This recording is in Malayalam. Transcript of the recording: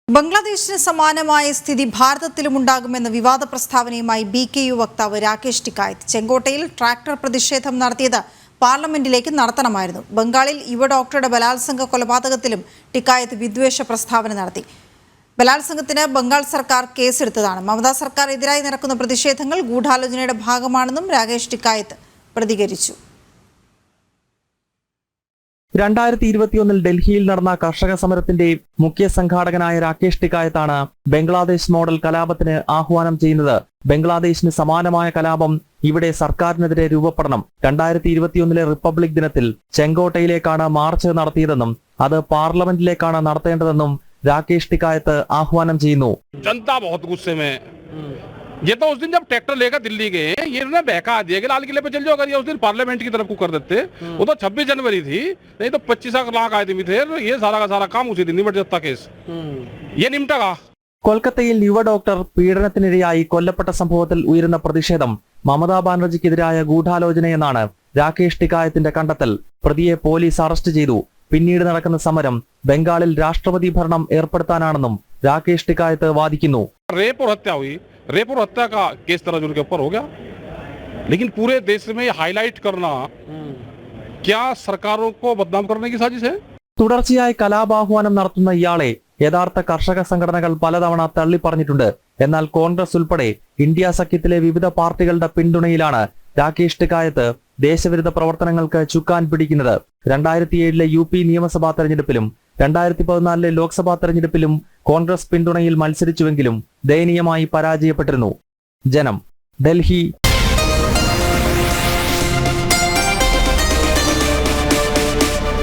ബംഗ്ലാദേശിന് സമാനമായ സ്ഥിതി ഭാരതത്തിലുമുണ്ടാകുമെന്ന വിവാദ പ്രസ്താവനയുമായി BKU വക്താവ് രാകേഷ് ടിക്കായത്ത് ചെങ്കോട്ടയിൽ ട്രാക്ടർ പ്രതിഷേധം നടത്തിയത് പാർലമെന്റിലേക്ക് നടത്തണമായിരുന്നു. ബംഗാളിൽ യുവ ഡോക്ടറുടെ ബലാത്സംഗ കൊലപാതകത്തിലും ടിക്കായത്ത് വിദ്വേഷ പ്രസ്താവന നടത്തി. ബലാത്സംഗത്തിന് ബംഗാൾ സർക്കാർ കേസെടുത്തതാണ്. മമതാ സർക്കാർ എതിരായി നടക്കുന്ന പ്രതിഷേധങ്ങൾ ഗൂഢാലോചനയുടെ ഭാഗമാണെന്നും രാകേഷ് ടിക്കായത്ത് പ്രതികരിച്ചു. 2021 ഡൽഹിയിൽ നടന്ന കർഷക സമരത്തിന്റെ മുഖ്യ സംഘാടകനായ രാകേഷ് ടിക്കായത്താണ് ബംഗ്ലാദേശ് മോഡൽ കലാപത്തിന് ആഹ്വാനം ചെയ്യുന്നത്. ബംഗ്ലാദേശിന് സമാനമായ കലാപം ഇവിടെ സർക്കാരിനെതിരെ രൂപപ്പെടണം. 2021 റിപ്പബ്ലിക് ദിനത്തിൽ ചെങ്കോട്ടയിലേക്കാണ് മാർച്ച് നടത്തിയതെന്നും അത് പാർലമെന്റിലേക്കാണ് നടത്തേണ്ടതെന്നും രാകേഷ് टिकायत ആഹ്വാനം ചെയ്യുന്നു. जनता बहुत गुस्से में ये तो उस दिन जब ट्रैक्टर लेकर दिल्ली गए ये ना बहका दिया कि लाल किले पे चल जाओ, अगर ये उस दिन पार्लियामेंट की तरफ को कर देते वो तो 26 जनवरी थी, नहीं तो 25 लाख आए थे ये सारा का सारा काम उसी दिन निपट जाता केस ये निपटेगा. കൊൽക്കത്തയിൽ യുവ ഡോക്ടർ പീഡനത്തിനിരയായി കൊല്ലപ്പെട്ട സംഭവത്തിൽ ഉയരുന്ന പ്രതിഷേധം മമതാ ബാനർജിക്കെതിരായ ഗൂഢാലോചനയെന്നാണ് രാകേഷ് ടിക്കായത്തിന്റെ കണ്ടെത്തൽ. പ്രതിയെ പോലീസ് അറസ്റ്റ് ചെയ്തു. പിന്നീട് നടക്കുന്ന സമരം ബംഗാളിൽ രാഷ്ട്രപതി ഭരണം ഏർപ്പെടുത്താനാണെന്നും രാകേഷ് ടിക്കായത്ത് വാദിക്കുന്നു. रेप और हत्या का केस दर्ज उनके ऊपर हो गया, लेकिन पूरे देश में हाईलाइट करना क्या सरकारों को बदनाम करने की साजिश है? തുടർച്ചയായി കലാപാഹ്വാനം നടത്തുന്ന ഇയാളെ യഥാർത്ഥ കർഷക സംഘടനകൾ പലതവണ തള്ളിപ്പറഞ്ഞിട്ടുണ്ട്. എന്നാൽ കോൺഗ്രസ് ഉൾപ്പെടെ ഇന്ത്യ സഖ്യത്തിലെ വിവിധ പാർട്ടികളുടെ പിന്തുണയിലാണ് രാകേഷ് ടിക്കായത്ത് ദേശവിരുദ്ധ പ്രവർത്തനങ്ങൾക്ക് ചുക്കാൻ പിടിക്കുന്നത്. 2007 UP നിയമസഭാ തെരഞ്ഞെടുപ്പിലും 2014 ലോക്സഭാ തെരഞ്ഞെടുപ്പിലും കോൺഗ്രസ് പിന്തുണയിൽ മത്സരിച്ചുവെങ്കിലും ദയനീയമായി പരാജയപ്പെട്ടിരുന്നു. ജനം, ഡൽഹി.